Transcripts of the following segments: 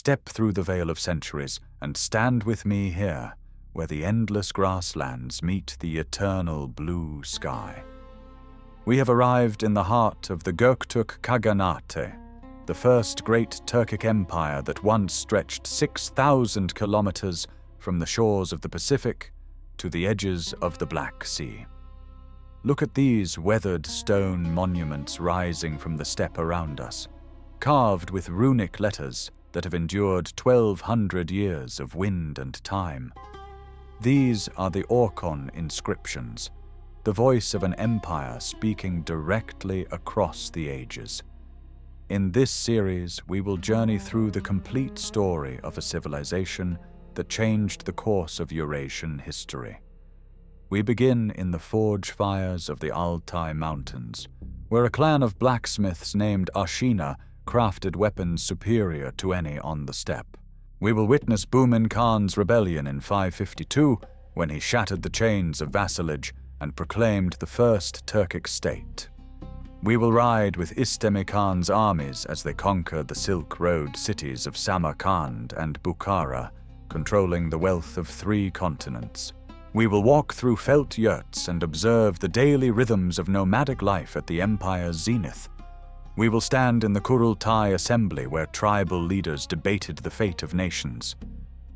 Step through the veil of centuries and stand with me here, where the endless grasslands meet the eternal blue sky. We have arrived in the heart of the Göktürk Khaganate, the first great Turkic empire that once stretched 6,000 kilometers from the shores of the Pacific to the edges of the Black Sea. Look at these weathered stone monuments rising from the steppe around us, carved with runic letters that have endured 1,200 years of wind and time. These are the Orkhon inscriptions, the voice of an empire speaking directly across the ages. In this series, we will journey through the complete story of a civilization that changed the course of Eurasian history. We begin in the forge fires of the Altai Mountains, where a clan of blacksmiths named Ashina crafted weapons superior to any on the steppe. We will witness Bumin Khan's rebellion in 552, when he shattered the chains of vassalage and proclaimed the first Turkic state. We will ride with Istemi Khan's armies as they conquer the Silk Road cities of Samarkand and Bukhara, controlling the wealth of 3 continents. We will walk through felt yurts and observe the daily rhythms of nomadic life at the empire's zenith. We will stand in the Kurultai assembly where tribal leaders debated the fate of nations.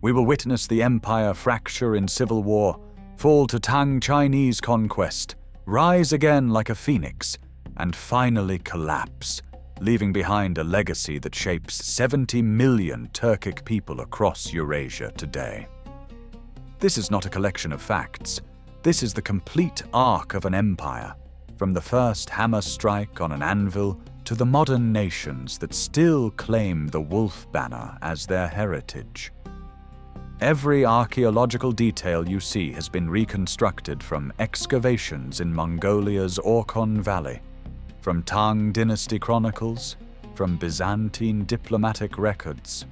We will witness the empire fracture in civil war, fall to Tang Chinese conquest, rise again like a phoenix, and finally collapse, leaving behind a legacy that shapes 70 million Turkic people across Eurasia today. This is not a collection of facts. This is the complete arc of an empire, from the first hammer strike on an anvil to the modern nations that still claim the wolf banner as their heritage. Every archaeological detail you see has been reconstructed from excavations in Mongolia's Orkhon Valley, from Tang dynasty chronicles, from Byzantine diplomatic records.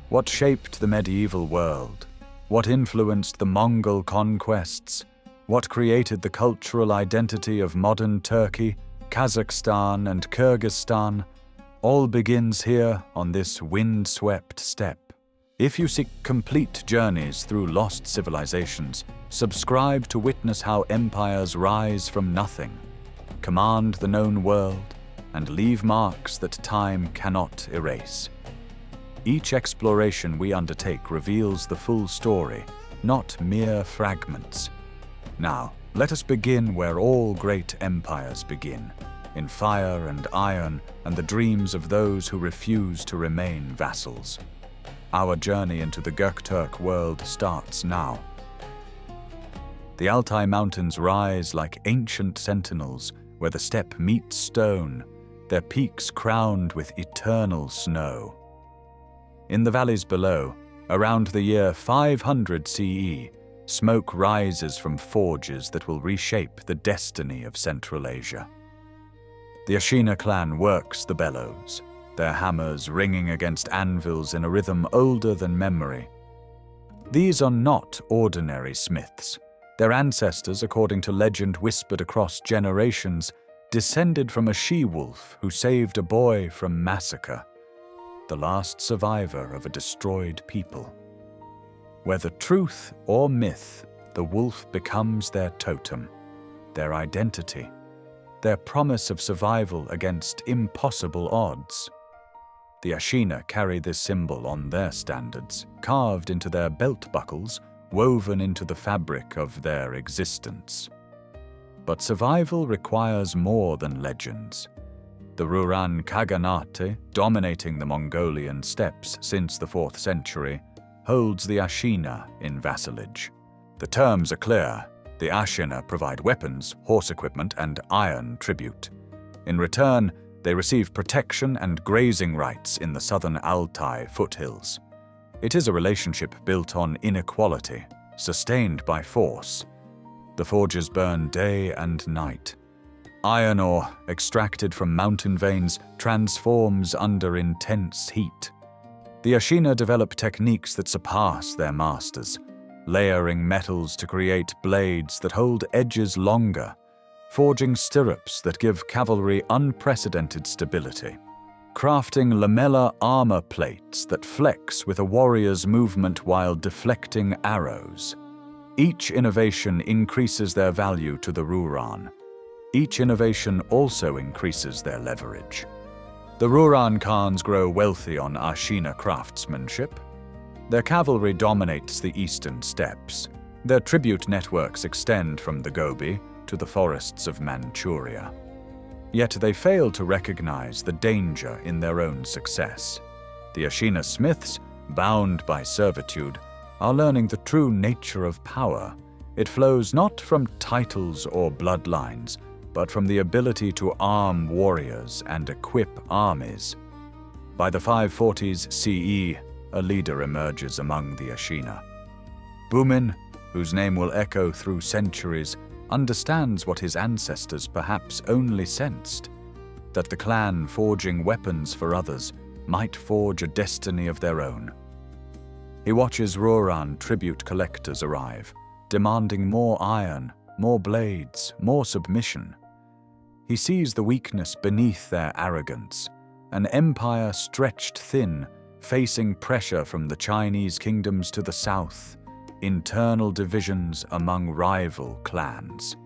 What shaped the medieval world? What influenced the Mongol conquests? What created the cultural identity of modern Turkey, Kazakhstan, and Kyrgyzstan? All begins here on this wind-swept steppe. If you seek complete journeys through lost civilizations, subscribe to witness how empires rise from nothing, command the known world, and leave marks that time cannot erase. Each exploration we undertake reveals the full story, not mere fragments. Now, let us begin where all great empires begin, in fire and iron and the dreams of those who refuse to remain vassals. Our journey into the Göktürk world starts now. The Altai Mountains rise like ancient sentinels where the steppe meets stone, their peaks crowned with eternal snow. In the valleys below, around the year 500 CE, smoke rises from forges that will reshape the destiny of Central Asia. The Ashina clan works the bellows, their hammers ringing against anvils in a rhythm older than memory. These are not ordinary smiths. Their ancestors, according to legend whispered across generations, descended from a she-wolf who saved a boy from massacre, the last survivor of a destroyed people. Whether truth or myth, the wolf becomes their totem, their identity, their promise of survival against impossible odds. The Ashina carry this symbol on their standards, carved into their belt buckles, woven into the fabric of their existence. But survival requires more than legends. The Göktürk Khaganate, dominating the Mongolian steppes since the 4th century, holds the Ashina in vassalage. The terms are clear. The Ashina provide weapons, horse equipment, and iron tribute. In return, they receive protection and grazing rights in the southern Altai foothills. It is a relationship built on inequality, sustained by force. The forges burn day and night. Iron ore, extracted from mountain veins, transforms under intense heat. The Ashina develop techniques that surpass their masters, layering metals to create blades that hold edges longer, forging stirrups that give cavalry unprecedented stability. crafting lamellar armor plates that flex with a warrior's movement while deflecting arrows. Each innovation increases their value to the Ruran. Each innovation also increases their leverage. The Ruran Khans grow wealthy on Ashina craftsmanship. Their cavalry dominates the eastern steppes. Their tribute networks extend from the Gobi to the forests of Manchuria. Yet they fail to recognize the danger in their own success. The Ashina smiths, bound by servitude, are learning the true nature of power. It flows not from titles or bloodlines, but from the ability to arm warriors and equip armies. By the 540s CE, a leader emerges among the Ashina. Bumin, whose name will echo through centuries, understands what his ancestors perhaps only sensed, that the clan forging weapons for others might forge a destiny of their own. He watches Ruran tribute collectors arrive, demanding more iron, more blades, more submission. He sees the weakness beneath their arrogance, an empire stretched thin, facing pressure from the Chinese kingdoms to the south, internal divisions among rival clans.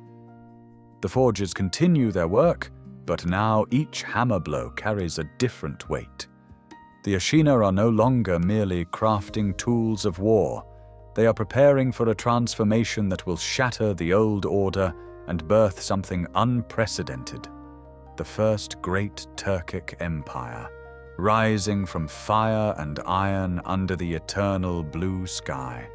The forgers continue their work, but now each hammer blow carries a different weight. The Ashina are no longer merely crafting tools of war. They are preparing for a transformation that will shatter the old order and birth something unprecedented. The first great Turkic empire, rising from fire and iron under the eternal blue sky.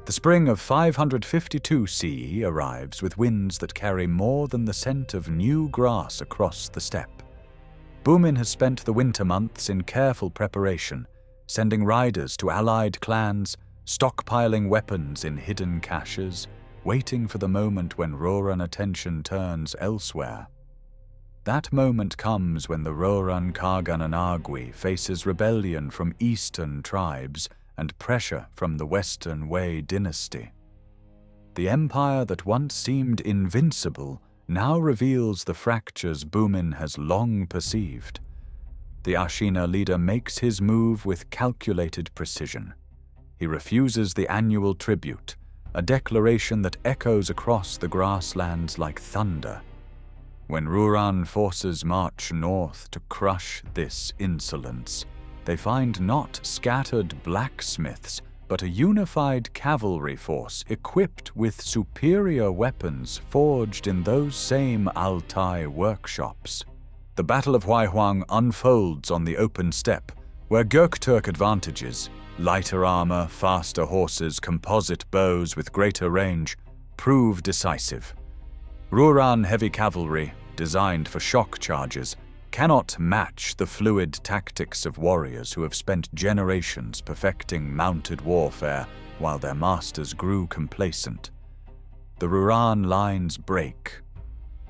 The spring of 552 CE arrives with winds that carry more than the scent of new grass across the steppe. Bumin has spent the winter months in careful preparation, sending riders to allied clans, stockpiling weapons in hidden caches, waiting for the moment when Ruran attention turns elsewhere. That moment comes when the Ruran Khaganate faces rebellion from eastern tribes and pressure from the Western Wei dynasty. The empire that once seemed invincible now reveals the fractures Bumin has long perceived. The Ashina leader makes his move with calculated precision. He refuses the annual tribute, a declaration that echoes across the grasslands like thunder. When Ruran forces march north to crush this insolence, they find not scattered blacksmiths, but a unified cavalry force equipped with superior weapons forged in those same Altai workshops. The Battle of Huaihuang unfolds on the open steppe, where Göktürk advantages, lighter armor, faster horses, composite bows with greater range, prove decisive. Ruran heavy cavalry, designed for shock charges, cannot match the fluid tactics of warriors who have spent generations perfecting mounted warfare while their masters grew complacent. The Ruran lines break.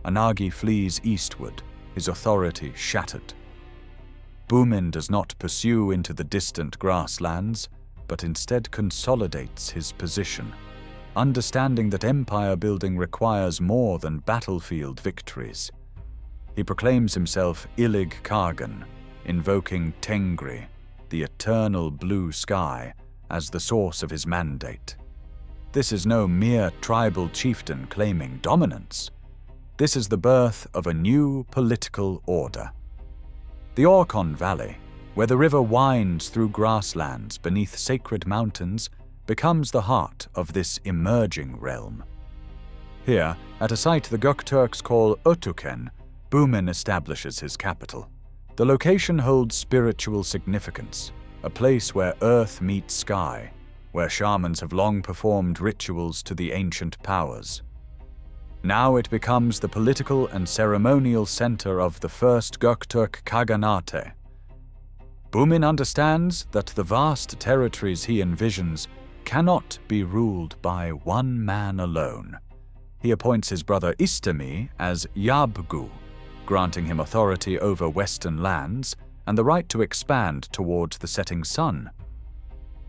Anagi flees eastward, his authority shattered. Bumin does not pursue into the distant grasslands, but instead consolidates his position, understanding that empire building requires more than battlefield victories. He proclaims himself Ilig Khagan, invoking Tengri, the eternal blue sky, as the source of his mandate. This is no mere tribal chieftain claiming dominance. This is the birth of a new political order. The Orkhon Valley, where the river winds through grasslands beneath sacred mountains, becomes the heart of this emerging realm. Here, at a site the Göktürks call Otuken, Bumin establishes his capital. The location holds spiritual significance, a place where earth meets sky, where shamans have long performed rituals to the ancient powers. Now it becomes the political and ceremonial center of the first Göktürk Khaganate. Bumin understands that the vast territories he envisions cannot be ruled by one man alone. He appoints his brother Istemi as Yabgu, granting him authority over western lands and the right to expand towards the setting sun.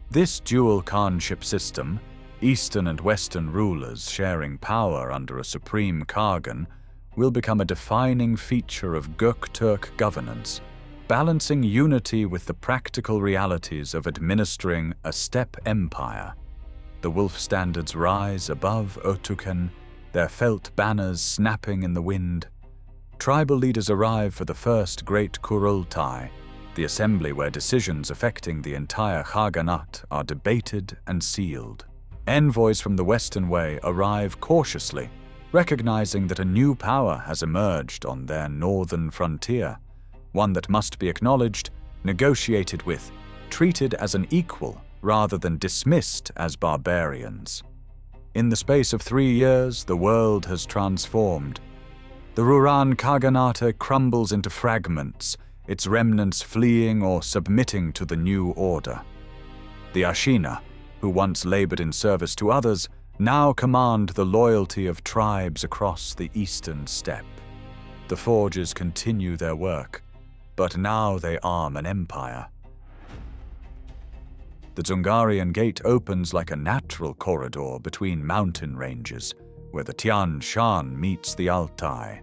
This dual khanship system, eastern and western rulers sharing power under a supreme Khagan, will become a defining feature of Göktürk governance, balancing unity with the practical realities of administering a steppe empire. The wolf standards rise above Otuken, their felt banners snapping in the wind. Tribal leaders arrive for the first great Kurultai, the assembly where decisions affecting the entire Khaganate are debated and sealed. Envoys from the Western Way arrive cautiously, recognizing that a new power has emerged on their northern frontier, one that must be acknowledged, negotiated with, treated as an equal rather than dismissed as barbarians. In the space of 3 years, the world has transformed. The Göktürk Khaganate crumbles into fragments, its remnants fleeing or submitting to the new order. The Ashina, who once labored in service to others, now command the loyalty of tribes across the eastern steppe. The forges continue their work, but now they arm an empire. The Dzungarian Gate opens like a natural corridor between mountain ranges, where the Tian Shan meets the Altai.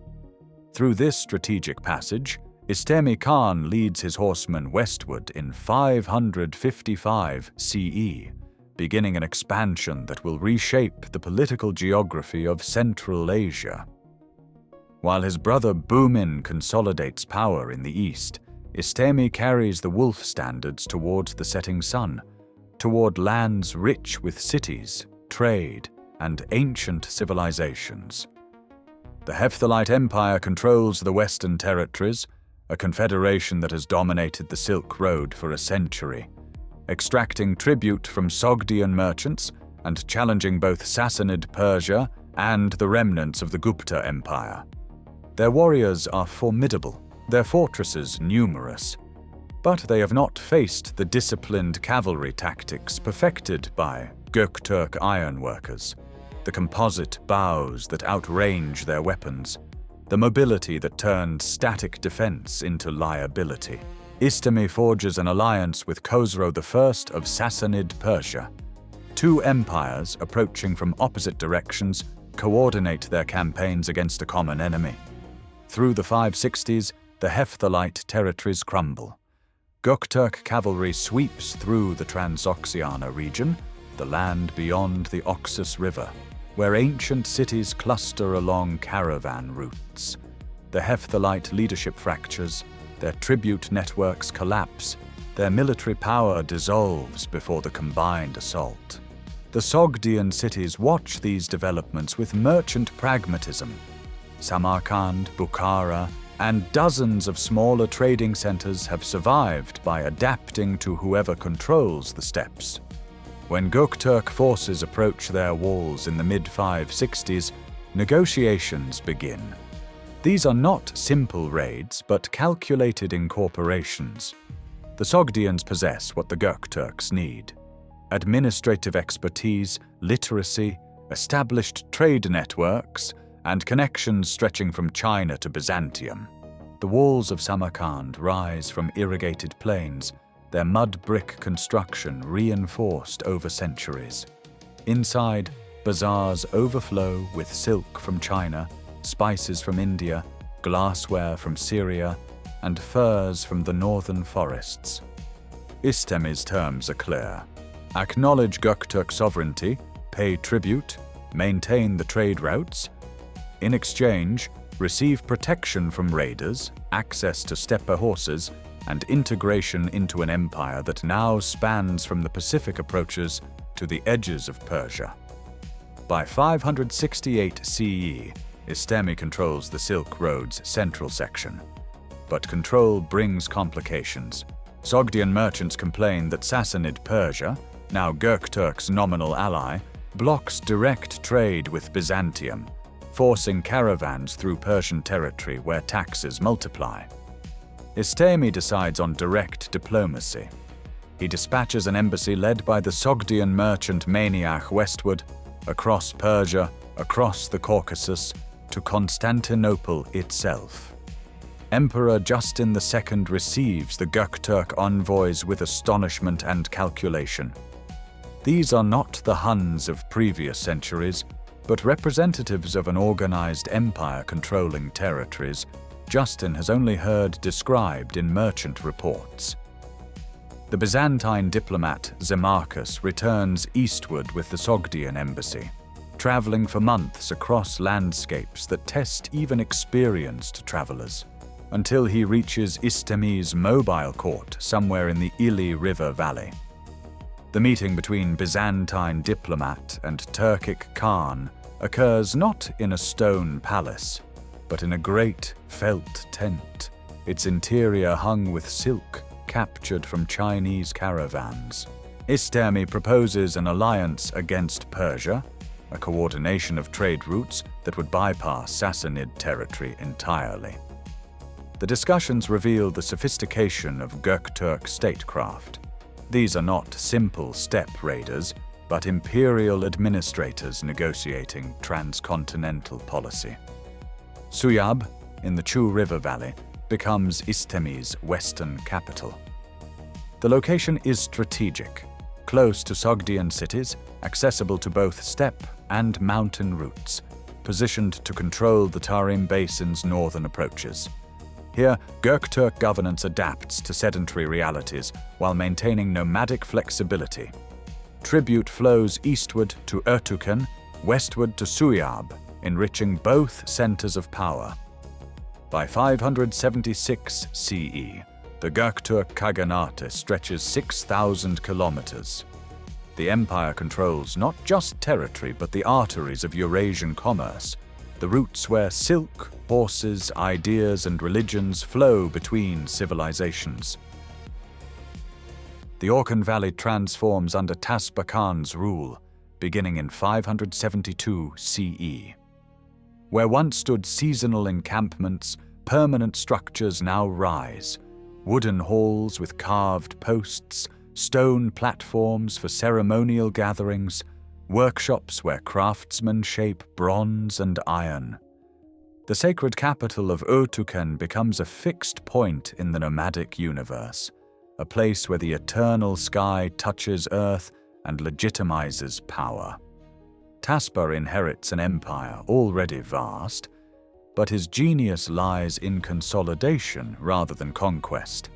Through this strategic passage, Istemi Khan leads his horsemen westward in 555 CE, beginning an expansion that will reshape the political geography of Central Asia. While his brother Bumin consolidates power in the east, Istemi carries the wolf standards towards the setting sun, toward lands rich with cities, trade, and ancient civilizations. The Hephthalite Empire controls the Western Territories, a confederation that has dominated the Silk Road for a century, extracting tribute from Sogdian merchants and challenging both Sassanid Persia and the remnants of the Gupta Empire. Their warriors are formidable, their fortresses numerous, but they have not faced the disciplined cavalry tactics perfected by Göktürk ironworkers, the composite bows that outrange their weapons, the mobility that turned static defense into liability. Istemi forges an alliance with Khosrow I of Sassanid Persia. Two empires, approaching from opposite directions, coordinate their campaigns against a common enemy. Through the 560s, the Hephthalite territories crumble. Göktürk cavalry sweeps through the Transoxiana region, the land beyond the Oxus River, where ancient cities cluster along caravan routes. The Hephthalite leadership fractures, their tribute networks collapse, their military power dissolves before the combined assault. The Sogdian cities watch these developments with merchant pragmatism. Samarkand, Bukhara, and dozens of smaller trading centers have survived by adapting to whoever controls the steppes. When Göktürk forces approach their walls in the mid-560s, negotiations begin. These are not simple raids, but calculated incorporations. The Sogdians possess what the Göktürks need: administrative expertise, literacy, established trade networks, and connections stretching from China to Byzantium. The walls of Samarkand rise from irrigated plains, their mud brick construction reinforced over centuries. Inside, bazaars overflow with silk from China, spices from India, glassware from Syria, and furs from the northern forests. Istemi's terms are clear: acknowledge Göktürk sovereignty, pay tribute, maintain the trade routes. In exchange, receive protection from raiders, access to steppe horses, and integration into an empire that now spans from the Pacific approaches to the edges of Persia. By 568 CE, Istemi controls the Silk Road's central section. But control brings complications. Sogdian merchants complain that Sassanid Persia, now Göktürk's nominal ally, blocks direct trade with Byzantium, forcing caravans through Persian territory where taxes multiply. Istemi decides on direct diplomacy. He dispatches an embassy led by the Sogdian merchant Maniach westward, across Persia, across the Caucasus, to Constantinople itself. Emperor Justin II receives the Göktürk envoys with astonishment and calculation. These are not the Huns of previous centuries, but representatives of an organized empire controlling territories, Justin has only heard described in merchant reports. The Byzantine diplomat Zemachus returns eastward with the Sogdian embassy, traveling for months across landscapes that test even experienced travelers, until he reaches Istemi's mobile court somewhere in the Ili River Valley. The meeting between Byzantine diplomat and Turkic Khan occurs not in a stone palace, but in a great felt tent, its interior hung with silk captured from Chinese caravans. Istemi proposes an alliance against Persia, a coordination of trade routes that would bypass Sassanid territory entirely. The discussions reveal the sophistication of Göktürk statecraft. These are not simple steppe raiders, but imperial administrators negotiating transcontinental policy. Suyab, in the Chu River Valley, becomes Istemi's western capital. The location is strategic, close to Sogdian cities, accessible to both steppe and mountain routes, positioned to control the Tarim Basin's northern approaches. Here, Göktürk governance adapts to sedentary realities while maintaining nomadic flexibility. Tribute flows eastward to Ertuğrul, westward to Suyab, enriching both centers of power. By 576 CE, the Göktürk Khaganate stretches 6,000 kilometers. The empire controls not just territory but the arteries of Eurasian commerce, the routes where silk, horses, ideas, and religions flow between civilizations. The Orkhon Valley transforms under Tasba Khan's rule, beginning in 572 CE. Where once stood seasonal encampments, permanent structures now rise. Wooden halls with carved posts, stone platforms for ceremonial gatherings, workshops where craftsmen shape bronze and iron. The sacred capital of Ertuğrul becomes a fixed point in the nomadic universe, a place where the eternal sky touches earth and legitimizes power. Tasba inherits an empire already vast, but his genius lies in consolidation rather than conquest.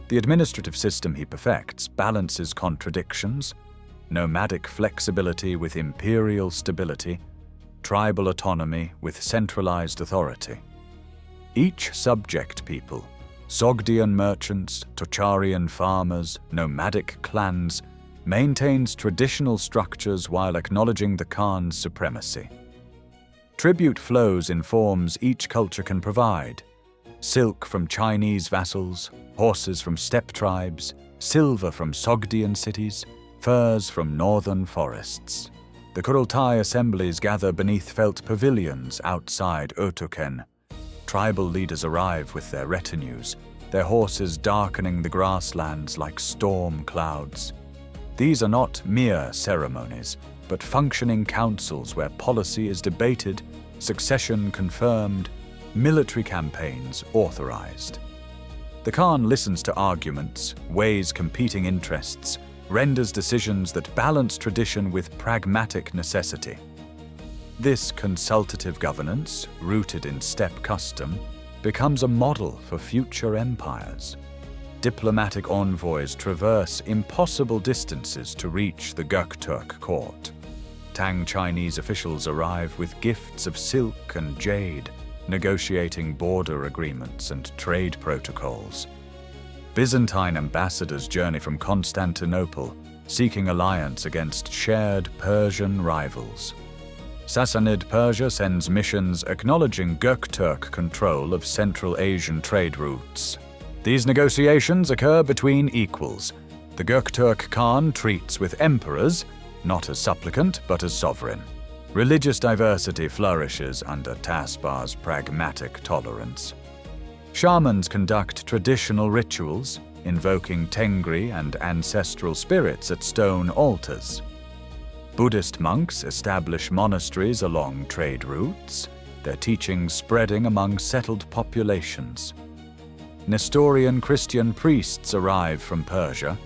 The administrative system he perfects balances contradictions, nomadic flexibility with imperial stability, tribal autonomy with centralized authority. Each subject people, Sogdian merchants, Tocharian farmers, nomadic clans, maintains traditional structures while acknowledging the Khan's supremacy. Tribute flows in forms each culture can provide: silk from Chinese vassals, horses from steppe tribes, silver from Sogdian cities, furs from northern forests. The Kurultai assemblies gather beneath felt pavilions outside Ertuğrul. Tribal leaders arrive with their retinues, their horses darkening the grasslands like storm clouds. These are not mere ceremonies, but functioning councils where policy is debated, succession confirmed, military campaigns authorized. The Khan listens to arguments, weighs competing interests, renders decisions that balance tradition with pragmatic necessity. This consultative governance, rooted in steppe custom, becomes a model for future empires. Diplomatic envoys traverse impossible distances to reach the Göktürk court. Tang Chinese officials arrive with gifts of silk and jade, negotiating border agreements and trade protocols. Byzantine ambassadors journey from Constantinople, seeking alliance against shared Persian rivals. Sassanid Persia sends missions acknowledging Göktürk control of Central Asian trade routes. These negotiations occur between equals. The Göktürk Khan treats with emperors, not as supplicant but as sovereign. Religious diversity flourishes under Tasba's pragmatic tolerance. Shamans conduct traditional rituals, invoking Tengri and ancestral spirits at stone altars. Buddhist monks establish monasteries along trade routes, their teachings spreading among settled populations. Nestorian Christian priests arrive from Persia,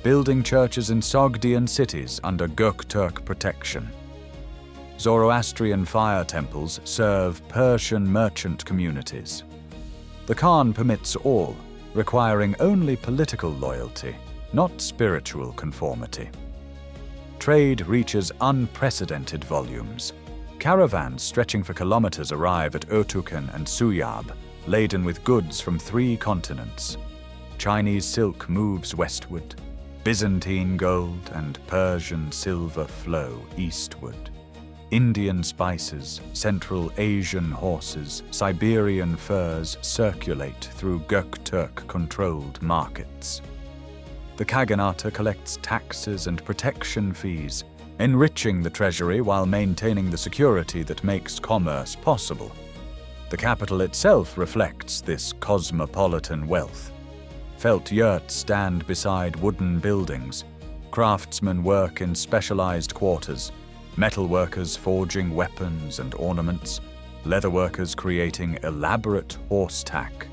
building churches in Sogdian cities under Göktürk protection. Zoroastrian fire temples serve Persian merchant communities. The Khan permits all, requiring only political loyalty, not spiritual conformity. Trade reaches unprecedented volumes. Caravans stretching for kilometers arrive at Otukon and Suyab, laden with goods from 3 continents. Chinese silk moves westward. Byzantine gold and Persian silver flow eastward. Indian spices, Central Asian horses, Siberian furs circulate through Göktürk-controlled markets. The Khaganate collects taxes and protection fees, enriching the treasury while maintaining the security that makes commerce possible. The capital itself reflects this cosmopolitan wealth. Felt yurts stand beside wooden buildings. Craftsmen work in specialized quarters. Metalworkers forging weapons and ornaments. Leatherworkers creating elaborate horse tack.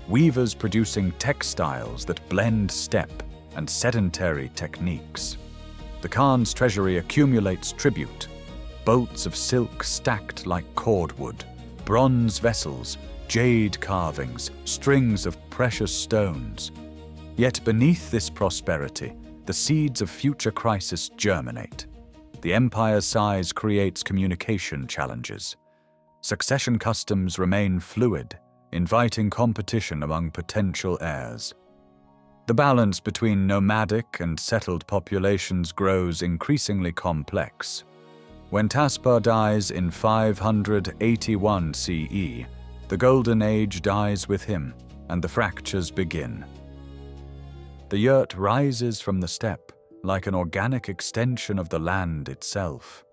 Weavers producing textiles that blend steppe and sedentary techniques. The Khan's treasury accumulates tribute. Bolts of silk stacked like cordwood. Bronze vessels, jade carvings, strings of precious stones. Yet beneath this prosperity, the seeds of future crisis germinate. The empire's size creates communication challenges. Succession customs remain fluid, inviting competition among potential heirs. The balance between nomadic and settled populations grows increasingly complex. When Taspar dies in 581 CE, the Golden Age dies with him, and the fractures begin. The yurt rises from the steppe, like an organic extension of the land itself.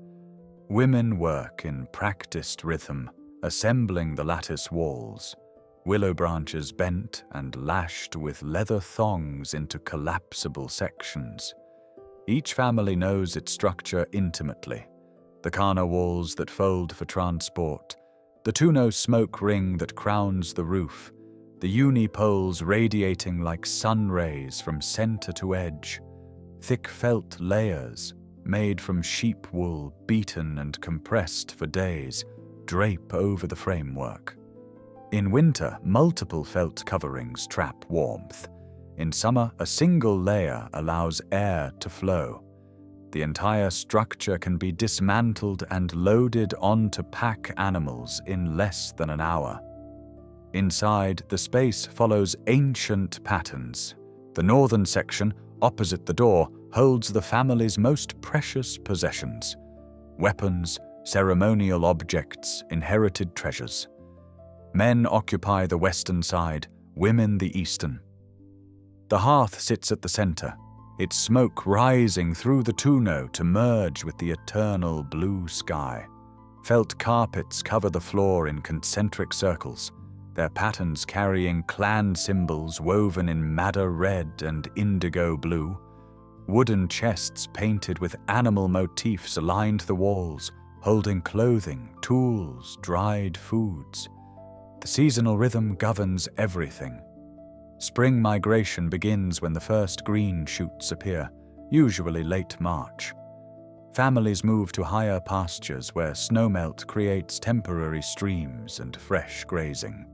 Women work in practiced rhythm, assembling the lattice walls, willow branches bent and lashed with leather thongs into collapsible sections. Each family knows its structure intimately. The Khana walls that fold for transport, the Tuno smoke ring that crowns the roof, the uni poles radiating like sun rays from center to edge, thick felt layers made from sheep wool beaten and compressed for days drape over the framework. In winter, multiple felt coverings trap warmth. In summer, a single layer allows air to flow. The entire structure can be dismantled and loaded onto pack animals in less than an hour. Inside, the space follows ancient patterns. The northern section, opposite the door, holds the family's most precious possessions: weapons, ceremonial objects, inherited treasures. Men occupy the western side, women the eastern. The hearth sits at the center, its smoke rising through the Tuno to merge with the eternal blue sky. Felt carpets cover the floor in concentric circles, their patterns carrying clan symbols woven in madder red and indigo blue. Wooden chests painted with animal motifs lined the walls, holding clothing, tools, dried foods. The seasonal rhythm governs everything. Spring migration begins when the first green shoots appear, usually late March. Families move to higher pastures where snowmelt creates temporary streams and fresh grazing.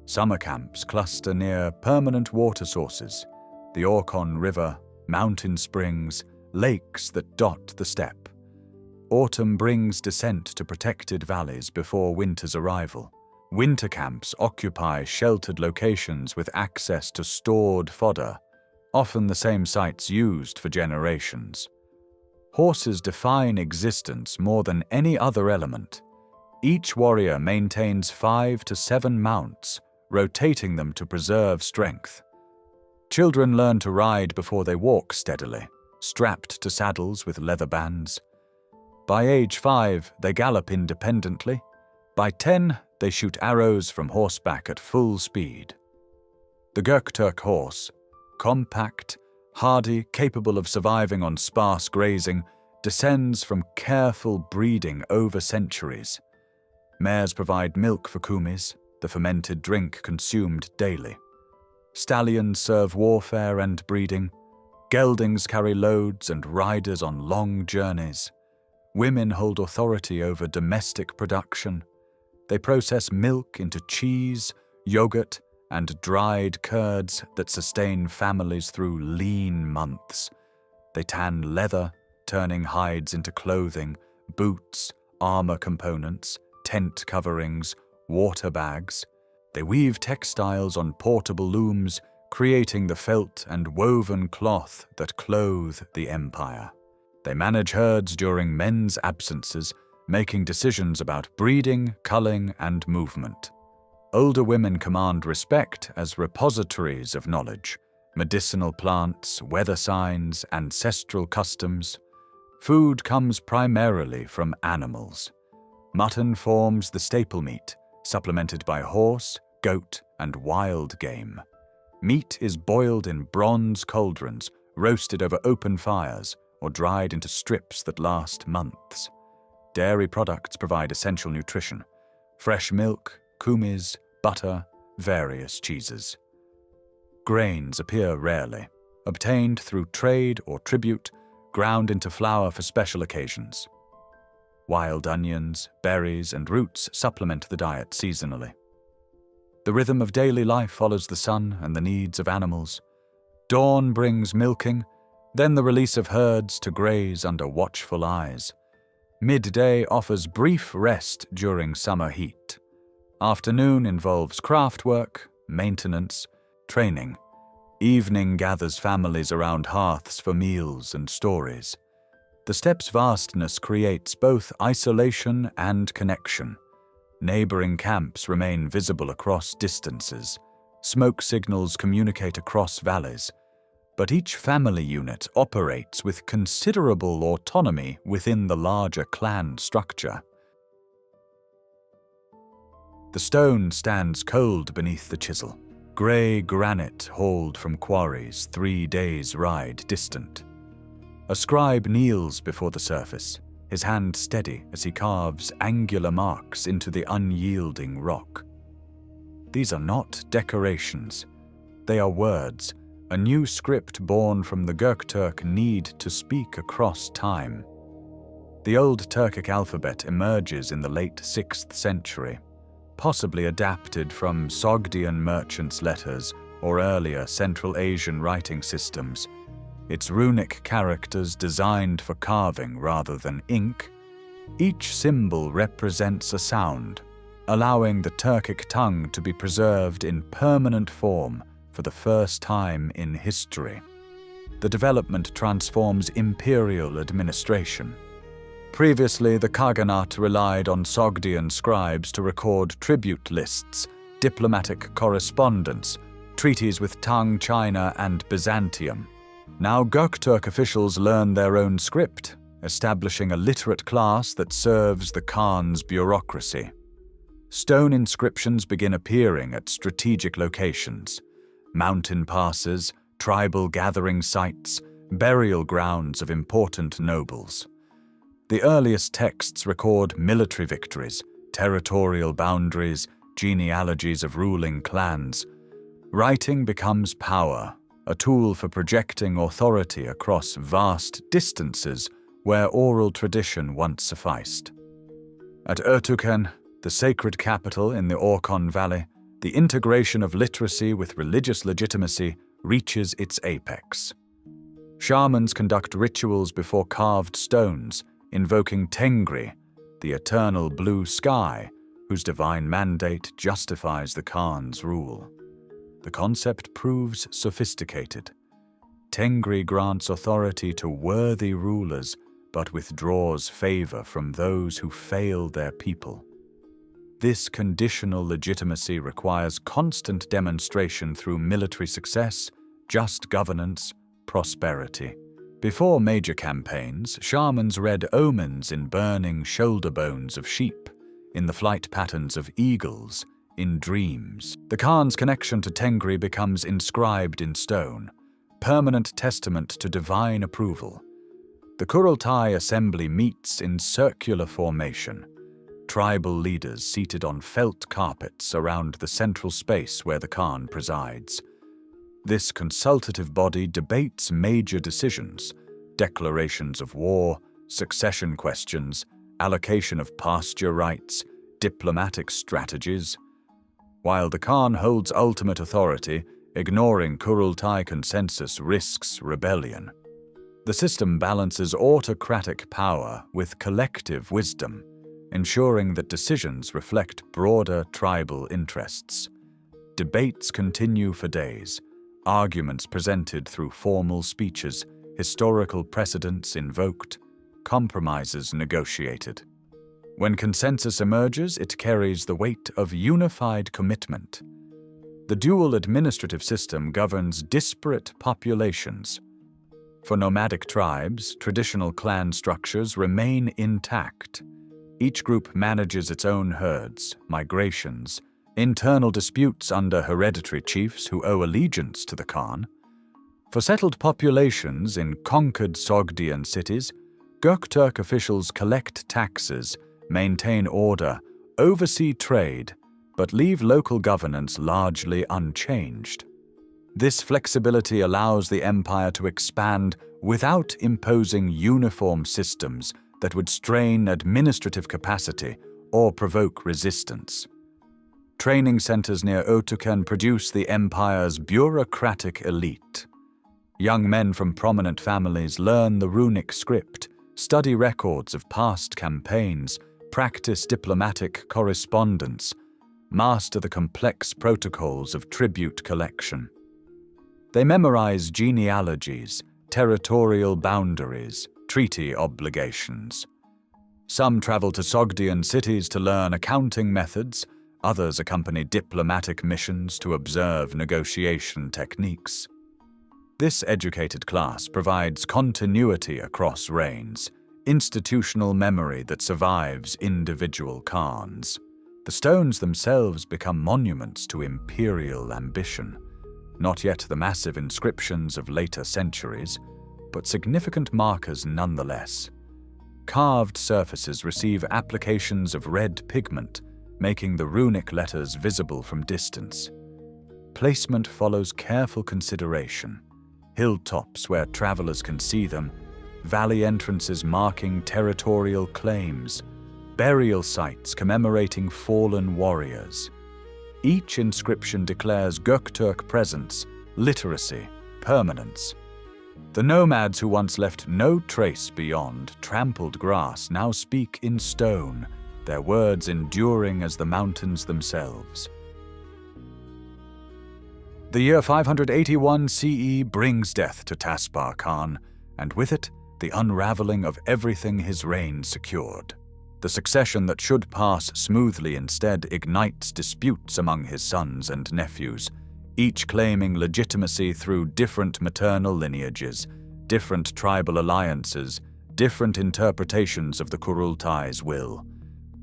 Summer camps cluster near permanent water sources, the Orkhon River, mountain springs, lakes that dot the steppe. Autumn brings descent to protected valleys before winter's arrival. Winter camps occupy sheltered locations with access to stored fodder, often the same sites used for generations. Horses define existence more than any other element. Each warrior maintains 5 to 7 mounts, rotating them to preserve strength. Children learn to ride before they walk steadily, strapped to saddles with leather bands. By age 5, they gallop independently. By 10, they shoot arrows from horseback at full speed. The Göktürk horse, compact, hardy, capable of surviving on sparse grazing, descends from careful breeding over centuries. Mares provide milk for kumis, the fermented drink consumed daily. Stallions serve warfare and breeding. Geldings carry loads and riders on long journeys. Women hold authority over domestic production. They process milk into cheese, yogurt, and dried curds that sustain families through lean months. They tan leather, turning hides into clothing, boots, armor components, tent coverings, water bags. They weave textiles on portable looms, creating the felt and woven cloth that clothe the empire. They manage herds during men's absences, making decisions about breeding, culling, and movement. Older women command respect as repositories of knowledge, medicinal plants, weather signs, ancestral customs. Food comes primarily from animals. Mutton forms the staple meat, supplemented by horse, goat, and wild game. Meat is boiled in bronze cauldrons, roasted over open fires, or dried into strips that last months. Dairy products provide essential nutrition: fresh milk, kumis, butter, various cheeses. Grains appear rarely, obtained through trade or tribute, ground into flour for special occasions. Wild onions, berries, and roots supplement the diet seasonally. The rhythm of daily life follows the sun and the needs of animals. Dawn brings milking, then the release of herds to graze under watchful eyes. Midday offers brief rest during summer heat. Afternoon involves craft work, maintenance, training. Evening gathers families around hearths for meals and stories. The steppe's vastness creates both isolation and connection. Neighboring camps remain visible across distances. Smoke signals communicate across valleys. But each family unit operates with considerable autonomy within the larger clan structure. The stone stands cold beneath the chisel, grey granite hauled from quarries 3 days' ride distant. A scribe kneels before the surface, his hand steady as he carves angular marks into the unyielding rock. These are not decorations. They are words, a new script born from the Göktürk need to speak across time. The old Turkic alphabet emerges in the late 6th century, possibly adapted from Sogdian merchants' letters or earlier Central Asian writing systems. Its runic characters designed for carving rather than ink. Each symbol represents a sound, allowing the Turkic tongue to be preserved in permanent form for the first time in history. The development transforms imperial administration. Previously, the Khaganate relied on Sogdian scribes to record tribute lists, diplomatic correspondence, treaties with Tang, China, and Byzantium. Now Göktürk officials learn their own script, establishing a literate class that serves the Khan's bureaucracy. Stone inscriptions begin appearing at strategic locations: mountain passes, tribal gathering sites, burial grounds of important nobles. The earliest texts record military victories, territorial boundaries, genealogies of ruling clans. Writing becomes power, a tool for projecting authority across vast distances where oral tradition once sufficed. At Ertuğren, the sacred capital in the Orkhon Valley, the integration of literacy with religious legitimacy reaches its apex. Shamans conduct rituals before carved stones, invoking Tengri, the eternal blue sky, whose divine mandate justifies the Khan's rule. The concept proves sophisticated. Tengri grants authority to worthy rulers, but withdraws favor from those who fail their people. This conditional legitimacy requires constant demonstration through military success, just governance, prosperity. Before major campaigns, shamans read omens in burning shoulder bones of sheep, in the flight patterns of eagles, in dreams. The Khan's connection to Tengri becomes inscribed in stone, permanent testament to divine approval. The Kurultai assembly meets in circular formation, tribal leaders seated on felt carpets around the central space where the Khan presides. This consultative body debates major decisions, declarations of war, succession questions, allocation of pasture rights, diplomatic strategies. While the Khan holds ultimate authority, ignoring Kurultai consensus risks rebellion. The system balances autocratic power with collective wisdom, ensuring that decisions reflect broader tribal interests. Debates continue for days, arguments presented through formal speeches, historical precedents invoked, compromises negotiated. When consensus emerges, it carries the weight of unified commitment. The dual administrative system governs disparate populations. For nomadic tribes, traditional clan structures remain intact. Each group manages its own herds, migrations, internal disputes under hereditary chiefs who owe allegiance to the Khan. For settled populations in conquered Sogdian cities, Göktürk officials collect taxes, maintain order, oversee trade, but leave local governance largely unchanged. This flexibility allows the empire to expand without imposing uniform systems that would strain administrative capacity or provoke resistance. Training centers near Göktürk produce the empire's bureaucratic elite. Young men from prominent families learn the runic script, study records of past campaigns, practice diplomatic correspondence, master the complex protocols of tribute collection. They memorize genealogies, territorial boundaries, treaty obligations. Some travel to Sogdian cities to learn accounting methods, others accompany diplomatic missions to observe negotiation techniques. This educated class provides continuity across reigns, institutional memory that survives individual Khans. The stones themselves become monuments to imperial ambition, not yet the massive inscriptions of later centuries, but significant markers nonetheless. Carved surfaces receive applications of red pigment, making the runic letters visible from distance. Placement follows careful consideration. Hilltops where travelers can see them, valley entrances marking territorial claims, burial sites commemorating fallen warriors. Each inscription declares Göktürk presence, literacy, permanence. The nomads who once left no trace beyond trampled grass now speak in stone, their words enduring as the mountains themselves. The year 581 CE brings death to Taspar Khan, and with it, the unraveling of everything his reign secured. The succession that should pass smoothly instead ignites disputes among his sons and nephews, each claiming legitimacy through different maternal lineages, different tribal alliances, different interpretations of the Kurultai's will.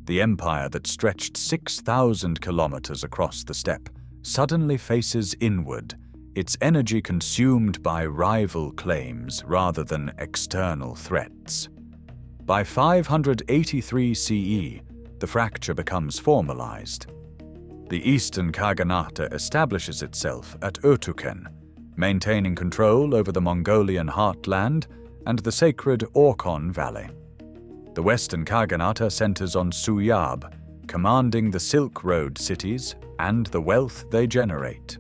The empire that stretched 6,000 kilometers across the steppe suddenly faces inward, its energy consumed by rival claims rather than external threats. By 583 CE, the fracture becomes formalized. The Eastern Khaganate establishes itself at Göktürk, maintaining control over the Mongolian heartland and the sacred Orkhon Valley. The Western Khaganate centers on Suyab, commanding the Silk Road cities and the wealth they generate.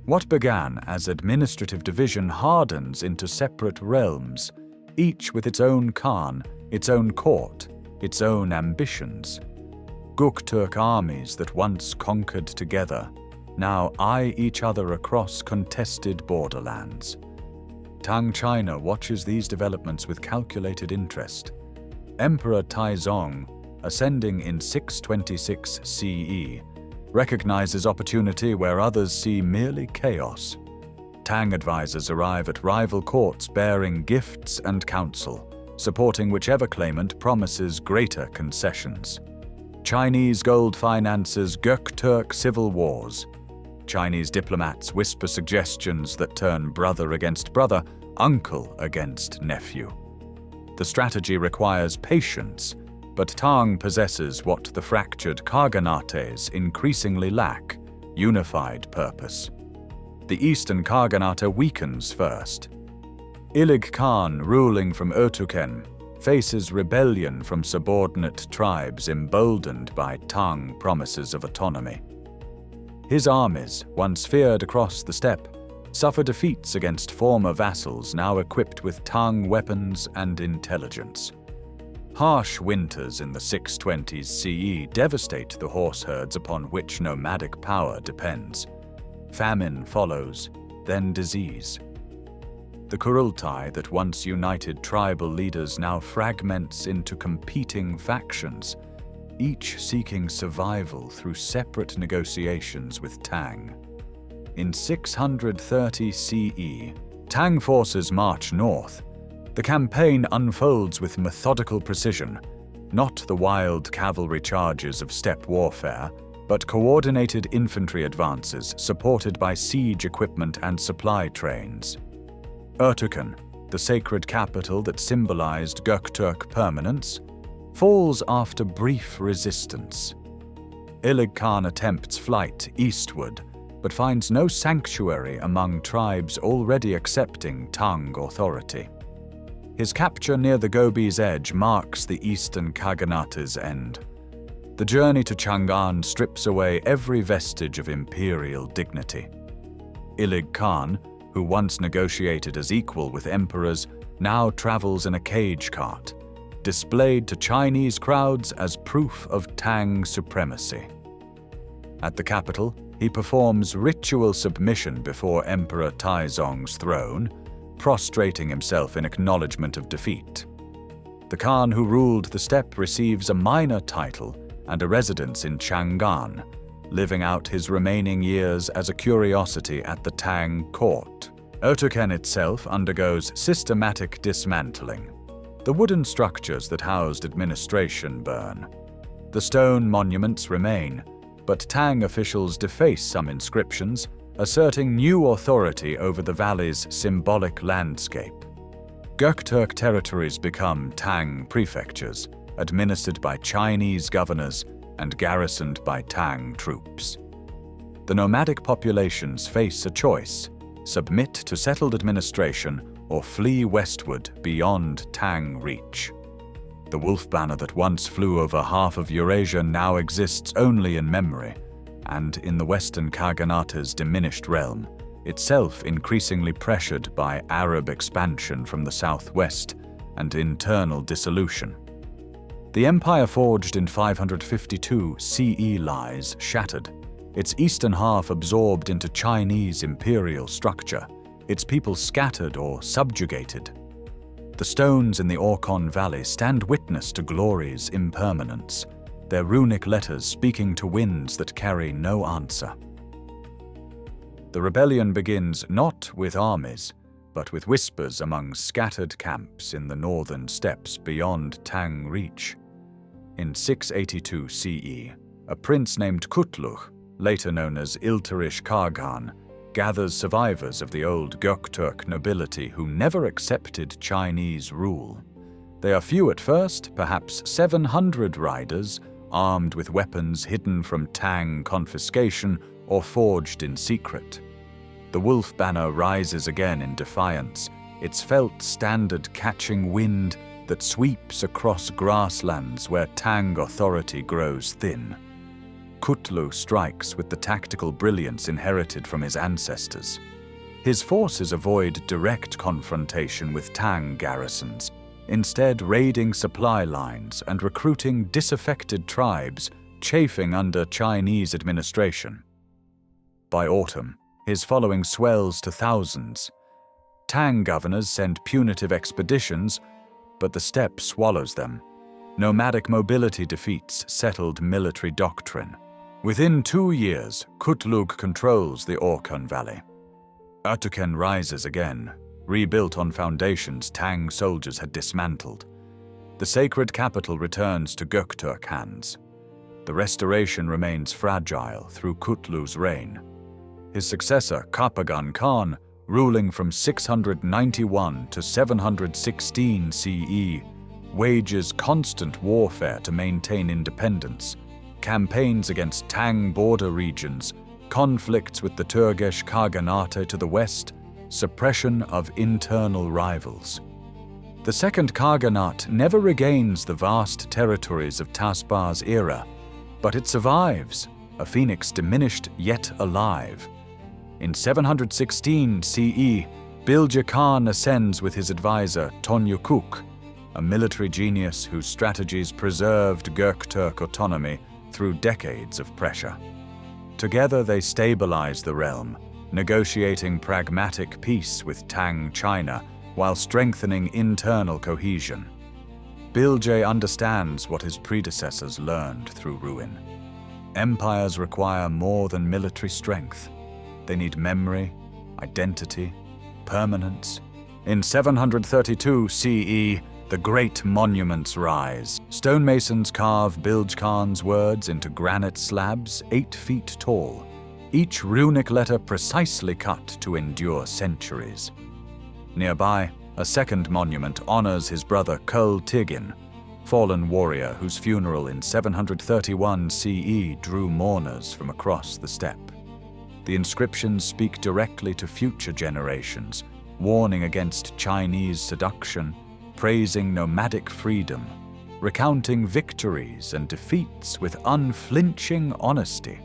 What began as administrative division hardens into separate realms, each with its own Khan, its own court, its own ambitions. Göktürk armies that once conquered together now eye each other across contested borderlands. Tang China watches these developments with calculated interest. Emperor Taizong, ascending in 626 CE, recognizes opportunity where others see merely chaos. Tang advisors arrive at rival courts bearing gifts and counsel, supporting whichever claimant promises greater concessions. Chinese gold finances Göktürk civil wars. Chinese diplomats whisper suggestions that turn brother against brother, uncle against nephew. The strategy requires patience, but Tang possesses what the fractured Khaganates increasingly lack: unified purpose. The Eastern Khaganate weakens first. Ilig Khan, ruling from Göktürk, faces rebellion from subordinate tribes emboldened by Tang promises of autonomy. His armies, once feared across the steppe, suffer defeats against former vassals now equipped with Tang weapons and intelligence. Harsh winters in the 620s CE devastate the horse herds upon which nomadic power depends. Famine follows, then disease. The Kurultai that once united tribal leaders now fragments into competing factions, each seeking survival through separate negotiations with Tang. In 630 CE, Tang forces march north. The campaign unfolds with methodical precision, not the wild cavalry charges of steppe warfare, but coordinated infantry advances supported by siege equipment and supply trains. Orkhon, the sacred capital that symbolized Göktürk permanence, falls after brief resistance. Ilig Khan attempts flight eastward, but finds no sanctuary among tribes already accepting Tang authority. His capture near the Gobi's edge marks the eastern Khaganate's end. The journey to Chang'an strips away every vestige of imperial dignity. Ilig Khan, who once negotiated as equal with emperors, now travels in a cage cart, displayed to Chinese crowds as proof of Tang supremacy. At the capital, he performs ritual submission before Emperor Taizong's throne, prostrating himself in acknowledgement of defeat. The Khan who ruled the steppe receives a minor title and a residence in Chang'an, living out his remaining years as a curiosity at the Tang court. Orkhon itself undergoes systematic dismantling. The wooden structures that housed administration burn. The stone monuments remain, but Tang officials deface some inscriptions, asserting new authority over the valley's symbolic landscape. Göktürk territories become Tang prefectures, administered by Chinese governors and garrisoned by Tang troops. The nomadic populations face a choice: submit to settled administration or flee westward beyond Tang reach. The wolf banner that once flew over half of Eurasia now exists only in memory, and in the western Khaganate's diminished realm, itself increasingly pressured by Arab expansion from the southwest and internal dissolution. The empire forged in 552 CE lies shattered, its eastern half absorbed into Chinese imperial structure, its people scattered or subjugated. The stones in the Orkhon Valley stand witness to glory's impermanence, their runic letters speaking to winds that carry no answer. The rebellion begins not with armies, but with whispers among scattered camps in the northern steppes beyond Tang reach. In 682 CE, a prince named Göktürk, later known as Ilturish Khagan, gathers survivors of the old Göktürk nobility who never accepted Chinese rule. They are few at first, perhaps 700 riders, armed with weapons hidden from Tang confiscation or forged in secret. The wolf banner rises again in defiance, its felt standard catching wind that sweeps across grasslands where Tang authority grows thin. Göktürk strikes with the tactical brilliance inherited from his ancestors. His forces avoid direct confrontation with Tang garrisons, instead raiding supply lines and recruiting disaffected tribes chafing under Chinese administration. By autumn, his following swells to thousands. Tang governors send punitive expeditions, but the steppe swallows them. Nomadic mobility defeats settled military doctrine. Within 2 years, Göktürk controls the Orkhon Valley. Orkhon rises again, rebuilt on foundations Tang soldiers had dismantled. The sacred capital returns to Göktürk hands. The restoration remains fragile through Göktürk's reign. His successor, Kapagan Khan, ruling from 691 to 716 CE, wages constant warfare to maintain independence, campaigns against Tang border regions, conflicts with the Turkic Khaganate to the west, suppression of internal rivals. The Second Khaganate never regains the vast territories of Tasbar's era, but it survives, a phoenix diminished yet alive. In 716 CE, Bilge Khan ascends with his advisor Töngürkük, a military genius whose strategies preserved Göktürk autonomy through decades of pressure. Together they stabilize the realm, negotiating pragmatic peace with Tang China while strengthening internal cohesion. Bilge understands what his predecessors learned through ruin. Empires require more than military strength. They need memory, identity, permanence. In 732 CE, the great monuments rise. Stonemasons carve Bilge Khan's words into granite slabs 8 feet tall, each runic letter precisely cut to endure centuries. Nearby, a second monument honors his brother Göktürk, fallen warrior whose funeral in 731 CE drew mourners from across the steppe. The inscriptions speak directly to future generations, warning against Chinese seduction, praising nomadic freedom, recounting victories and defeats with unflinching honesty.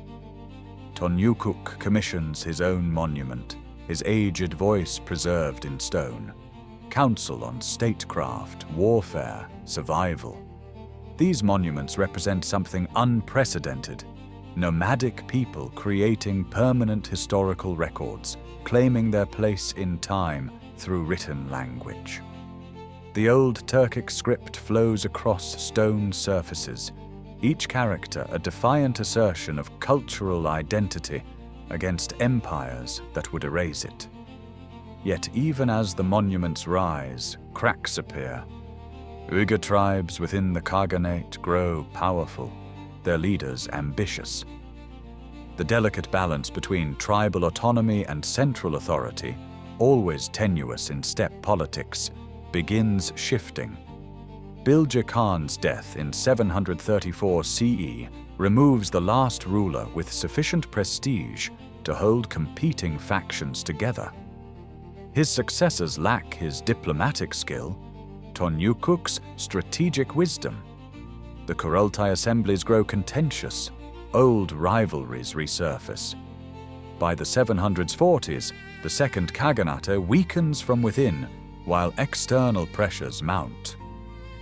Töngürkük commissions his own monument, his aged voice preserved in stone. Counsel on statecraft, warfare, survival. These monuments represent something unprecedented. Nomadic people creating permanent historical records, claiming their place in time through written language. The old Turkic script flows across stone surfaces, each character a defiant assertion of cultural identity against empires that would erase it. Yet even as the monuments rise, cracks appear. Uyghur tribes within the Khaganate grow powerful, their leaders ambitious. The delicate balance between tribal autonomy and central authority, always tenuous in steppe politics, begins shifting. Bilge Khan's death in 734 CE removes the last ruler with sufficient prestige to hold competing factions together. His successors lack his diplomatic skill, Töngürkük's strategic wisdom. The Kurultai assemblies grow contentious, old rivalries resurface. By the 740s, the Second Khaganate weakens from within, while external pressures mount.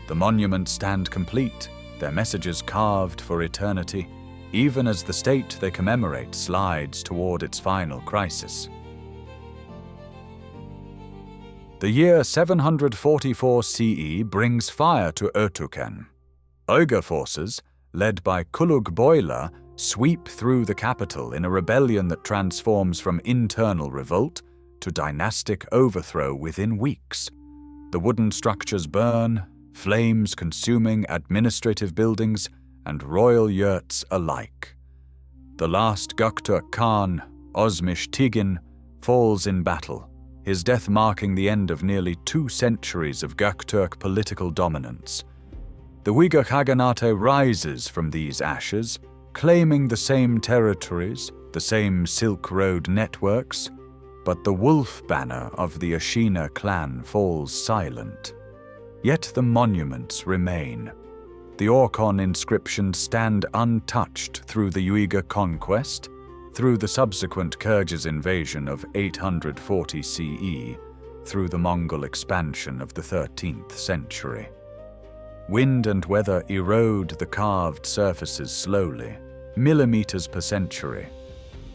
The monuments stand complete, their messages carved for eternity, even as the state they commemorate slides toward its final crisis. The year 744 CE brings fire to Ertuğrul. Uyghur forces, led by Kulug Boyla, sweep through the capital in a rebellion that transforms from internal revolt to dynastic overthrow within weeks. The wooden structures burn, flames consuming administrative buildings and royal yurts alike. The last Göktürk Khan, Osmish Tigin, falls in battle, his death marking the end of nearly 2 centuries of Göktürk political dominance. The Uyghur Khaganate rises from these ashes, claiming the same territories, the same Silk Road networks, but the wolf banner of the Ashina clan falls silent. Yet the monuments remain. The Orkhon inscriptions stand untouched through the Uyghur conquest, through the subsequent Kyrgyz invasion of 840 CE, through the Mongol expansion of the 13th century. Wind and weather erode the carved surfaces slowly, millimeters per century,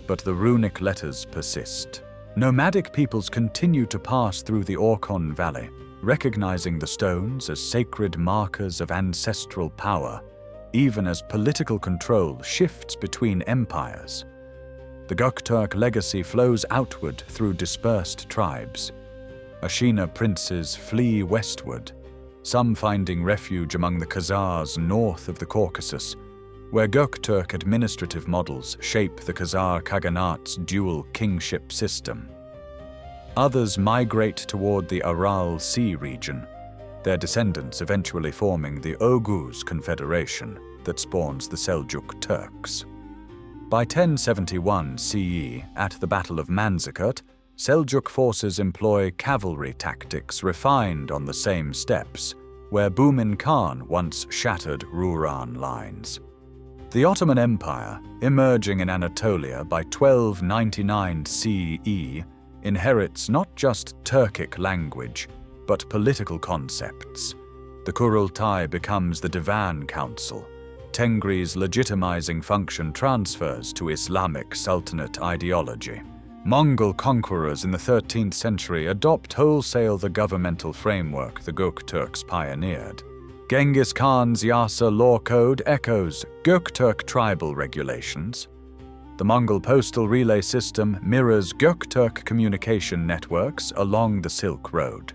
but the runic letters persist. Nomadic peoples continue to pass through the Orkhon Valley, recognizing the stones as sacred markers of ancestral power, even as political control shifts between empires. The Göktürk legacy flows outward through dispersed tribes. Ashina princes flee westward, some finding refuge among the Khazars north of the Caucasus, where Göktürk administrative models shape the Khazar Khaganate's dual kingship system. Others migrate toward the Aral Sea region, their descendants eventually forming the Oghuz Confederation that spawns the Seljuk Turks. By 1071 CE, at the Battle of Manzikert, Seljuk forces employ cavalry tactics refined on the same steppes, where Bumin Khan once shattered Ruran lines. The Ottoman Empire, emerging in Anatolia by 1299 CE, inherits not just Turkic language, but political concepts. The Kurultai becomes the Divan Council. Tengri's legitimizing function transfers to Islamic Sultanate ideology. Mongol conquerors in the 13th century adopt wholesale the governmental framework the Göktürks pioneered. Genghis Khan's Yasa law code echoes Göktürk tribal regulations. The Mongol postal relay system mirrors Göktürk communication networks along the Silk Road.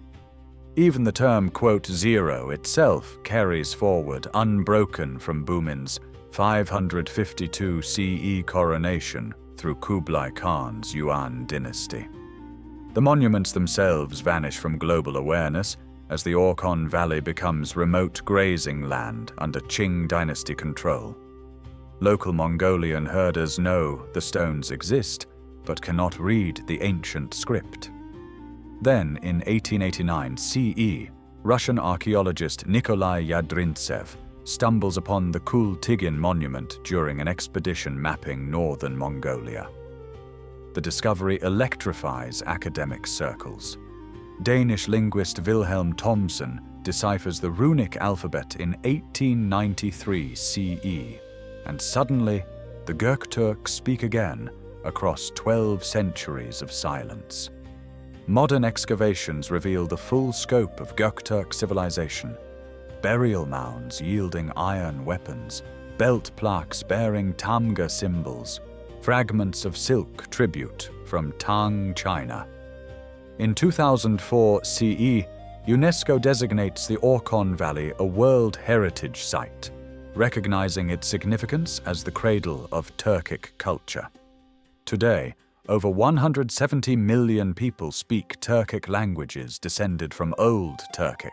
Even the term "zero" itself carries forward unbroken from Bumin's 552 CE coronation through Kublai Khan's Yuan dynasty. The monuments themselves vanish from global awareness as the Orkhon Valley becomes remote grazing land under Qing dynasty control. Local Mongolian herders know the stones exist, but cannot read the ancient script. Then, in 1889 CE, Russian archaeologist Nikolai Yadrintsev stumbles upon the Kul-Tigin monument during an expedition mapping northern Mongolia. The discovery electrifies academic circles. Danish linguist Wilhelm Thomsen deciphers the runic alphabet in 1893 CE, and suddenly the Göktürks speak again across 12 centuries of silence. Modern excavations reveal the full scope of Göktürk civilization. Burial mounds yielding iron weapons, belt plaques bearing Tamga symbols, fragments of silk tribute from Tang, China. In 2004 CE, UNESCO designates the Orkhon Valley a World Heritage Site, recognizing its significance as the cradle of Turkic culture. Today, over 170 million people speak Turkic languages descended from Old Turkic.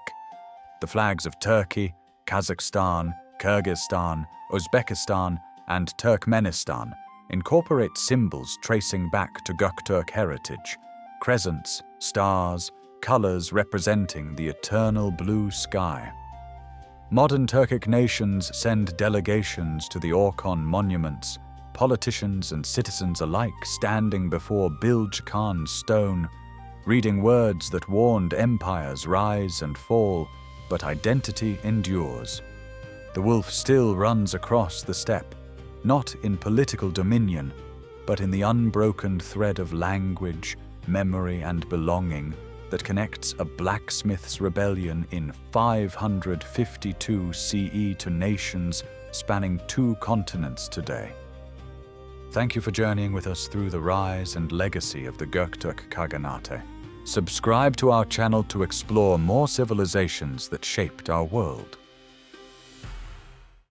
The flags of Turkey, Kazakhstan, Kyrgyzstan, Uzbekistan, and Turkmenistan incorporate symbols tracing back to Göktürk heritage, crescents, stars, colors representing the eternal blue sky. Modern Turkic nations send delegations to the Orkhon monuments, politicians and citizens alike standing before Bilge Khan's stone, reading words that warned empires rise and fall, but identity endures. The wolf still runs across the steppe, not in political dominion, but in the unbroken thread of language, memory, and belonging that connects a blacksmith's rebellion in 552 CE to nations spanning 2 continents today. Thank you for journeying with us through the rise and legacy of the Göktürk Khaganate. Subscribe to our channel to explore more civilizations that shaped our world.